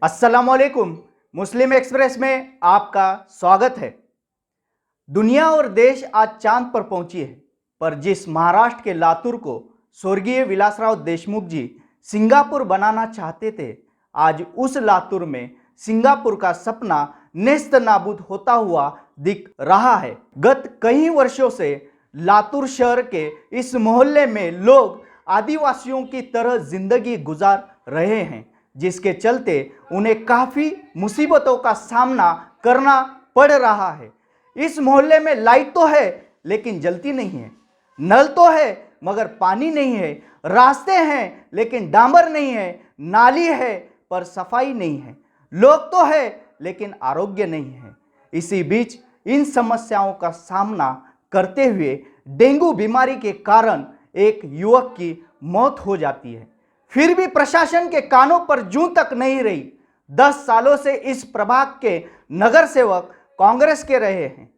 अस्सलामुअलैकुम। मुस्लिम एक्सप्रेस में आपका स्वागत है। दुनिया और देश आज चांद पर पहुंची है, पर जिस महाराष्ट्र के लातूर को स्वर्गीय विलासराव देशमुख जी सिंगापुर बनाना चाहते थे, आज उस लातूर में सिंगापुर का सपना नेस्त नाबूद होता हुआ दिख रहा है। गत कई वर्षों से लातूर शहर के इस मोहल्ले में लोग आदिवासियों की तरह जिंदगी गुजार रहे हैं, जिसके चलते उन्हें काफ़ी मुसीबतों का सामना करना पड़ रहा है। इस मोहल्ले में लाइट तो है लेकिन जलती नहीं है, नल तो है मगर पानी नहीं है, रास्ते हैं लेकिन डांबर नहीं है, नाली है पर सफाई नहीं है, लोग तो है लेकिन आरोग्य नहीं है। इसी बीच इन समस्याओं का सामना करते हुए डेंगू बीमारी के कारण एक युवक की मौत हो जाती है। फिर भी प्रशासन के कानों पर जूं तक नहीं रही। 10 सालों से इस प्रभाग के नगर सेवक कांग्रेस के रहे हैं।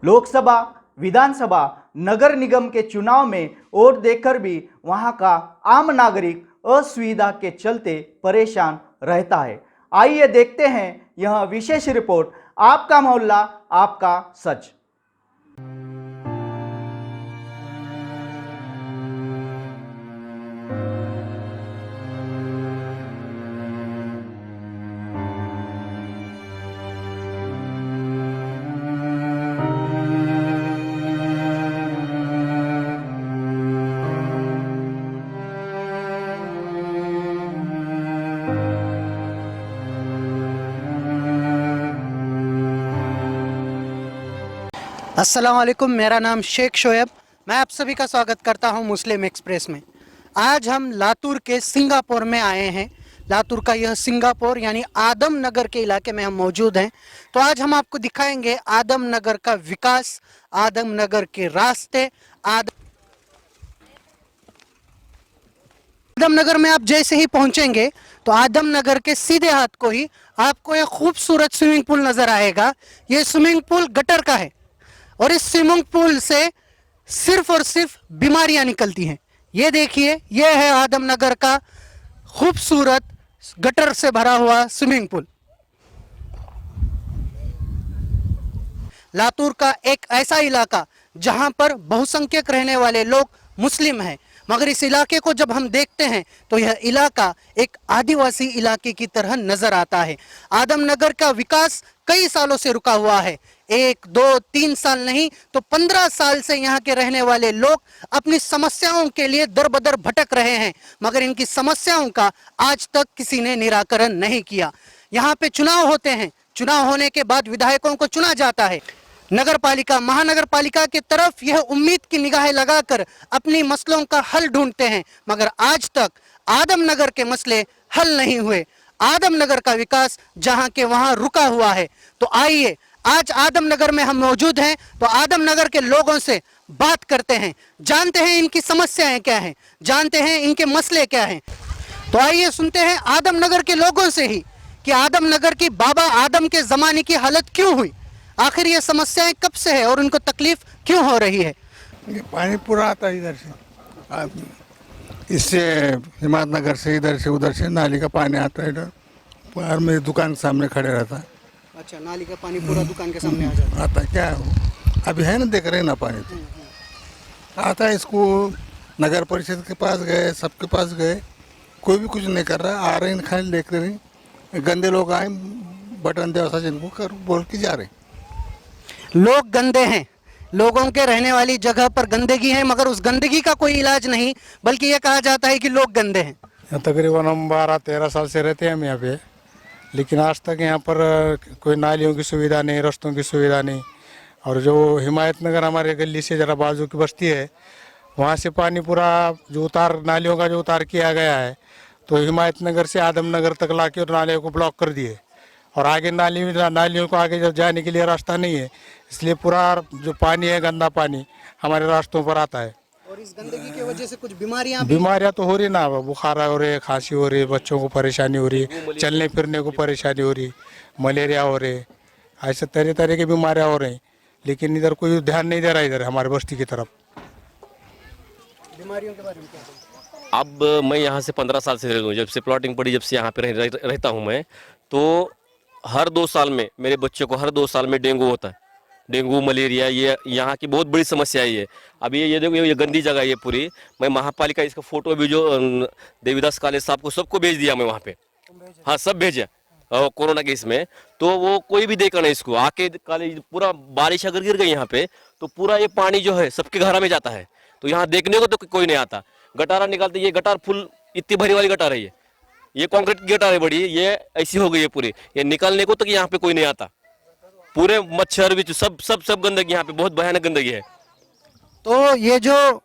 लोकसभा, विधानसभा, नगर निगम के चुनाव में वोट देकर भी वहां का आम नागरिक असुविधा के चलते परेशान रहता है। आइए देखते हैं यह विशेष रिपोर्ट, आपका मोहल्ला आपका सच। अस्सलाम वालेकुम, मेरा नाम शेख शोएब। मैं आप सभी का स्वागत करता हूं मुस्लिम एक्सप्रेस में। आज हम लातूर के सिंगापुर में आए हैं। लातूर का यह सिंगापुर यानी आदम नगर के इलाके में हम मौजूद हैं। तो आज हम आपको दिखाएंगे आदम नगर का विकास, आदम नगर के रास्ते। आदम नगर में आप जैसे ही पहुंचेंगे तो आदम नगर के सीधे हाथ को ही आपको एक खूबसूरत स्विमिंग पूल नजर आएगा। ये स्विमिंग पूल गटर का है और इस स्विमिंग पूल से सिर्फ और सिर्फ बीमारियां निकलती हैं। ये देखिए, ये है आदम नगर का खूबसूरत गटर से भरा हुआ स्विमिंग पूल। लातूर का एक ऐसा इलाका जहां पर बहुसंख्यक रहने वाले लोग मुस्लिम हैं, मगर इस इलाके को जब हम देखते हैं तो यह इलाका एक आदिवासी इलाके की तरह नजर आता है। आदम नगर का विकास कई सालों से रुका हुआ है। 1, 2, 3 साल नहीं तो 15 साल से यहाँ के रहने वाले लोग अपनी समस्याओं के लिए दर बदर भटक रहे हैं, मगर इनकी समस्याओं का आज तक किसी ने निराकरण नहीं किया। यहाँ पे चुनाव होते हैं, चुनाव होने के बाद विधायकों को चुना जाता है। नगर पालिका, महानगर पालिका की तरफ यह उम्मीद की निगाहें लगाकर अपनी मसलों का हल ढूंढते हैं, मगर आज तक आदम नगर के मसले हल नहीं हुए। आदम नगर का विकास जहां के वहां रुका हुआ है। तो आइए, आज आदम नगर में हम मौजूद हैं तो आदम नगर के लोगों से बात करते हैं, जानते हैं इनकी समस्याएं क्या हैं, जानते हैं इनके मसले क्या हैं। तो आइए सुनते हैं आदम नगर के लोगों से ही कि आदम नगर की बाबा आदम के जमाने की हालत क्यों हुई, आखिर ये समस्याएं कब से है और उनको तकलीफ क्यों हो रही है। ये पानी पूरा आता है इधर से, इससे हिम्मत नगर से, इधर से उधर से नाली का पानी आता है। इधर बाहर मेरी दुकान के सामने खड़े रहता है। अच्छा, नाली का पानी पूरा दुकान के सामने आ जाता है। आता है क्या है? अभी है ना, देख रहे हैं ना पानी तो आता है। इसको नगर परिषद के पास गए, सबके पास गए, कोई भी कुछ नहीं कर रहा। आ रहे हैं खाली देख रहे हैं। गंदे लोग आए, बटन दे जिनको कर बोल के जा रहे। लोग गंदे हैं, लोगों के रहने वाली जगह पर गंदगी है, मगर उस गंदगी का कोई इलाज नहीं, बल्कि ये कहा जाता है कि लोग गंदे हैं। तकरीबन हम 12-13 साल से रहते हैं हम यहाँ पे, लेकिन आज तक यहाँ पर कोई नालियों की सुविधा नहीं, रास्तों की सुविधा नहीं। और जो हिमायत नगर हमारे गली से ज़रा बाजू की बस्ती है, वहाँ से पानी पूरा जो उतार, नालियों का जो उतार किया गया है, तो हिमायत नगर से आदम नगर तक ला के और नालियों को ब्लॉक कर दिए। और आगे नालियों को आगे जब जाने के लिए रास्ता नहीं है, इसलिए पूरा जो पानी है, गंदा पानी हमारे रास्तों पर आता है। और इस गंदगी की वजह से कुछ बीमारियां तो हो रही ना, बुखार हो रही है, खांसी हो रही है, बच्चों को परेशानी हो रही है, चलने फिरने को परेशानी हो रही, मलेरिया हो रहे, ऐसे तरह तरह की बीमारियां हो रही। लेकिन इधर कोई ध्यान नहीं दे रहा, इधर हमारे बस्ती की तरफ। बीमारियों के बारे में क्या? अब मैं यहाँ से 15 साल से रह रहा हूँ, जब से प्लॉटिंग पड़ी, जब से यहाँ पे रहता हूँ मैं, तो हर 2 साल में मेरे बच्चे को हर 2 साल में डेंगू होता है। डेंगू मलेरिया ये यहाँ की बहुत बड़ी समस्या है ये। अभी ये देखो, ये गंदी जगह है ये पूरी। मैं महापालिका इसका फोटो भी जो देवीदास कॉलेज साहब को सबको भेज दिया मैं वहाँ पे। हाँ, सब भेजा कोरोना के इसमें, तो वो कोई भी देखा नहीं इसको। आके कॉलेज पूरा बारिश अगर गिर गई यहाँ पे तो पूरा ये पानी जो है सबके घर में जाता है, तो यहाँ देखने को तो कोई नहीं आता। गटारा निकालते, ये गटार फुल इतनी भरी वाली गटार है ये कंक्रीट की गटार है बड़ी, ये ऐसी हो गई है पूरी। ये निकालने को तो यहाँ पे कोई नहीं आता। पूरे मच्छर भी सब गंदगी, यहाँ पे बहुत भयानक गंदगी है। तो ये जो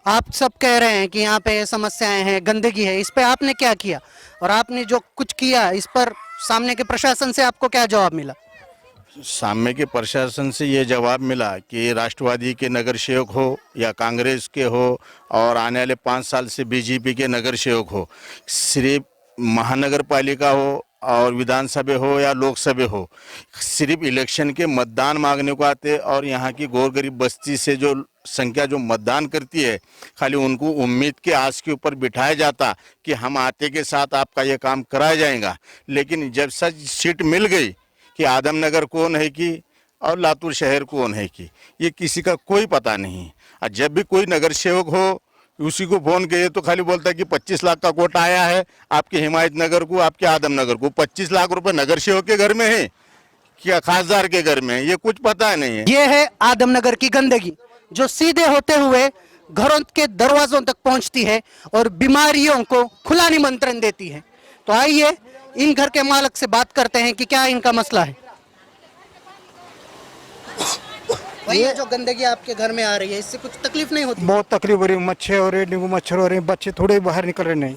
आप सब कह रहे हैं कि यहाँ पे समस्याएं हैं, गंदगी है, इस पे आपने क्या किया और आपने जो कुछ किया इस पर सामने के प्रशासन से आपको क्या जवाब मिला? सामने के प्रशासन से ये जवाब मिला कि राष्ट्रवादी के नगर सेवक हो या कांग्रेस के हो और आने वाले 5 साल से बीजेपी के नगर सेवक हो, सिर्फ महानगर पालिका हो और विधानसभा हो या लोकसभा हो, सिर्फ इलेक्शन के मतदान मांगने को आते और यहाँ की गौर गरीब बस्ती से जो संख्या जो मतदान करती है, खाली उनको उम्मीद के आस के ऊपर बिठाया जाता कि हम आते के साथ आपका ये काम कराया जाएगा। लेकिन जब सच सीट मिल गई कि आदमनगर कौन है कि और लातूर शहर कौन है कि, ये किसी का कोई पता नहीं। और जब भी कोई नगर सेवक हो उसी को फोन किए तो खाली बोलता है कि 25 लाख का कोटा आया है आपके हिमायत नगर को, आपके आदमनगर को। 25 लाख रुपए नगर सेवक के घर में है क्या खासदार के घर में है, ये कुछ पता नहीं है। ये है आदमनगर की गंदगी जो सीधे होते हुए घरों के दरवाजों तक पहुंचती है और बीमारियों को खुला निमंत्रण देती है। तो आइए इन घर के मालिक से बात करते हैं कि क्या इनका मसला है। ये जो गंदगी आपके घर में आ रही है, इससे कुछ तकलीफ नहीं होती? बहुत तकलीफ हो रही है, मच्छर हो रहे, डेंगू मच्छर हो रहे हैं, बच्चे थोड़े बाहर निकल रहे नहीं।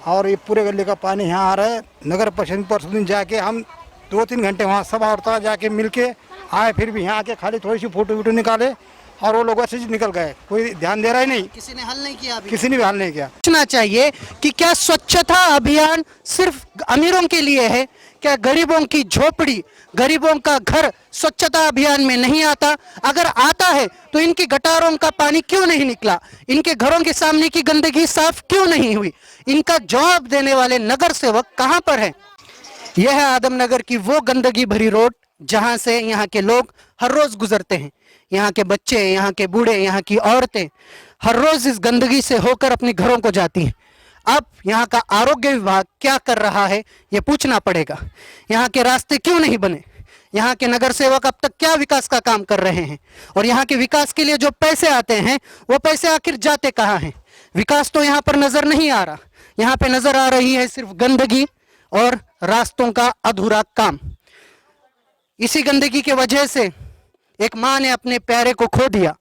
और ये पूरे गले का पानी यहाँ आ रहा है। नगर परिषद परसों दिन जाके हम 2-3 घंटे वहाँ सब औरतें जाके मिल के आए, फिर भी यहाँ आके खाली थोड़ी सी फोटो वोटो निकाले और वो लोग ऐसे ही निकल गए। कोई ध्यान दे रहा ही नहीं, किसी ने हल नहीं किया अभी? किसी ने भी हल नहीं किया। पूछना चाहिए कि क्या स्वच्छता अभियान सिर्फ अमीरों के लिए है? क्या गरीबों की झोपड़ी, गरीबों का घर स्वच्छता अभियान में नहीं आता? अगर आता है तो इनकी गटारों का पानी क्यों नहीं निकला? इनके घरों के सामने की गंदगी साफ क्यों नहीं हुई? इनका जवाब देने वाले नगर सेवक कहां पर हैं? यह है आदमनगर की वो गंदगी भरी रोड जहां से यहाँ के लोग हर रोज गुजरते हैं। यहाँ के बच्चे, यहाँ के बूढ़े, यहाँ की औरतें हर रोज इस गंदगी से होकर अपने घरों को जाती हैं। अब यहाँ का आरोग्य विभाग क्या कर रहा है ये पूछना पड़ेगा। यहाँ के रास्ते क्यों नहीं बने? यहाँ के नगर सेवक अब तक क्या विकास का काम कर रहे हैं? और यहाँ के विकास के लिए जो पैसे आते हैं वो पैसे आखिर जाते कहाँ हैं? विकास तो यहाँ पर नजर नहीं आ रहा। यहाँ पे नजर आ रही है सिर्फ गंदगी और रास्तों का अधूरा काम। इसी गंदगी के वजह से एक माँ ने अपने प्यारे को खो दिया।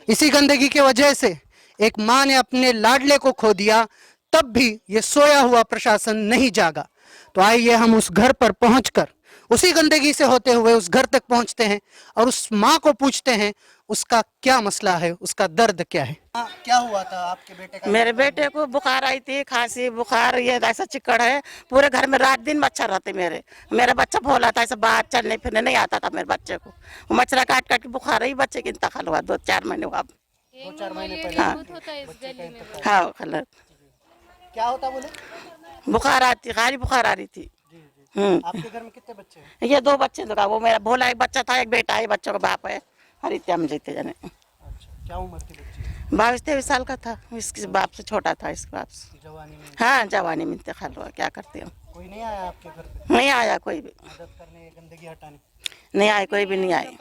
इसी गंदगी के वजह से एक माँ ने अपने लाडले को खो दिया, तब भी ये सोया हुआ प्रशासन नहीं जागा। तो आइए हम उस घर पर पहुंचकर उसी गंदगी से होते हुए उस घर तक पहुंचते हैं और उस माँ को पूछते हैं उसका क्या मसला है, उसका दर्द क्या है। क्या हुआ था आपके बेटे का? मेरे बेटे को बुखार आई थी, खांसी बुखार, ये ऐसा चिकड़ है पूरे घर में, रात दिन मच्छर रहते। मेरा बच्चा भोला था, ऐसा बाहर चलने फिरने नहीं आता था मेरे बच्चे को। वो मच्छर काट काट के बुखार ही बच्चे की इंतकाल हुआ 2-4 महीने हुआ। 2-4 महीने पहले? हाँ कलर क्या होता बोले? बुखार आती, खाली बुखार आ रही थी। आपके घर में कितने बच्चे हैं? ये 2 बच्चे लगा, वो मेरा भोला एक बच्चा था, एक बेटा है, बच्चों का बाप है। हरित्या में जीते जाने। अच्छा, क्या उम्र थी बच्चे? 22-23 साल का था, इसके बाप से छोटा था, इसके बाप से। जवानी में? हाँ जवानी में इंतकाल हुआ। क्या करते हो? कोई नहीं आया आपके घर पे नहीं आया कोई भी, मदद करने, गंदगी हटाने? नहीं आए, कोई भी नहीं आए।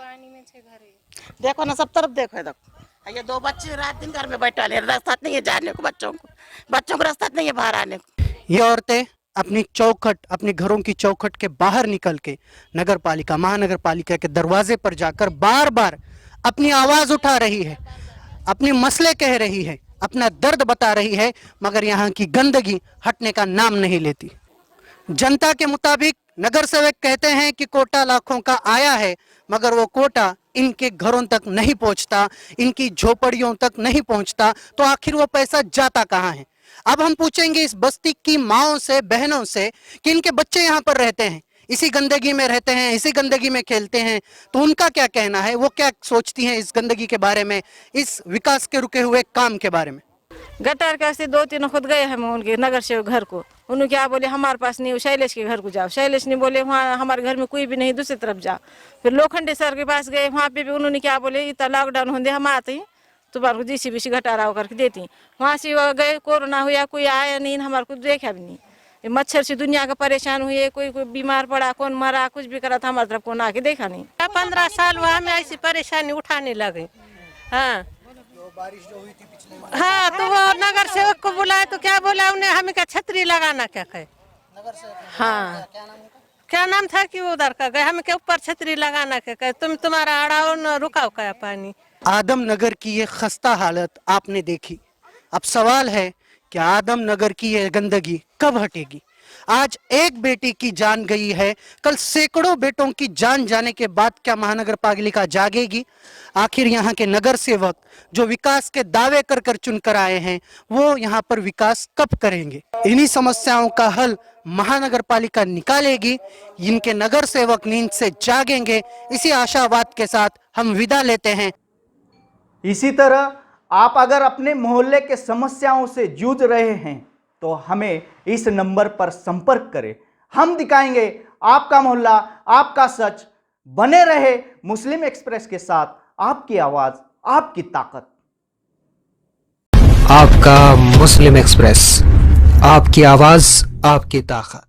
देखो ना, सब तरफ देखो, देखो ये 2 बच्चे रात दिन घर में बैठा ले, रास्ता नहीं है जाने को, बच्चों को रास्ता नहीं है बाहर आने को। ये औरतें अपनी चौखट, अपने घरों की चौखट के बाहर निकल के नगर पालिका, महानगर पालिका के दरवाजे पर जाकर बार बार अपनी आवाज उठा रही है, अपने मसले कह रही है, अपना दर्द बता रही है, मगर यहाँ की गंदगी हटने का नाम नहीं लेती। जनता के मुताबिक नगर सेवक कहते हैं कि कोटा लाखों का आया है, मगर वो कोटा इनके घरों तक नहीं पहुंचता, इनकी झोपड़ियों तक नहीं पहुंचता। तो आखिर वो पैसा जाता कहाँ है? अब हम पूछेंगे इस बस्ती की माओं से, बहनों से कि इनके बच्चे यहाँ पर रहते हैं, इसी गंदगी में रहते हैं, इसी गंदगी में खेलते हैं, तो उनका क्या कहना है, वो क्या सोचती हैं इस गंदगी के बारे में, इस विकास के रुके हुए काम के बारे में? गटर के वास्ते 2-3 खुद गए हम उनके नगर सेवक घर को। उन्होंने क्या बोले हमारे पास नहीं, शैलेश के घर को जाओ। शैलेश ने बोले वहाँ हमारे घर में कोई भी नहीं, दूसरी तरफ जाओ। फिर लोखंडे सर के पास गए, वहाँ पे भी उन्होंने क्या बोले इतना लॉकडाउन होंगे हम आते ही तुम्हारे को जीसीबी घटारा करके देती। वहाँ से गए, कोरोना हुआ, कोई आया नहीं, हमारे को देखा भी नहीं। ये मच्छर से दुनिया का परेशान हुए, कोई बीमार पड़ा, कौन मरा, कुछ भी करा था, हमारी तरफ कौन आके देखा नहीं। 15 साल हुआ हमें ऐसी परेशानी उठाने लगे। हाँ हाँ, तो वो नगर सेवक को बुलाए तो क्या बोला उन्हें, हमें क्या छतरी लगाना क्या कहे। हाँ क्या नाम था कि उधर का गए, हमें क्या ऊपर छतरी लगाना क्या कहे, तुम्हारा आड़ाओ न रुकाओ क्या पानी। आदम नगर की ये खस्ता हालत आपने देखी। अब सवाल है कि आदम नगर की ये गंदगी कब हटेगी। आज एक बेटी की जान गई है, कल सैकड़ों बेटों की जान जाने के बाद क्या महानगर पालिका जागेगी। आखिर यहाँ के नगर सेवक जो विकास के दावे कर कर चुनकर आए हैं, वो यहाँ पर विकास कब करेंगे। इन्हीं समस्याओं का हल महानगर पालिका निकालेगी, इनके नगर सेवक नींद से जागेंगे। इसी आशावाद के साथ हम विदा लेते हैं। इसी तरह आप अगर अपने मोहल्ले के समस्याओं से जूझ रहे हैं तो हमें इस नंबर पर संपर्क करें। हम दिखाएंगे आपका मोहल्ला, आपका सच। बने रहे मुस्लिम एक्सप्रेस के साथ, आपकी आवाज, आपकी ताकत। आपका मुस्लिम एक्सप्रेस, आपकी आवाज, आपकी ताकत।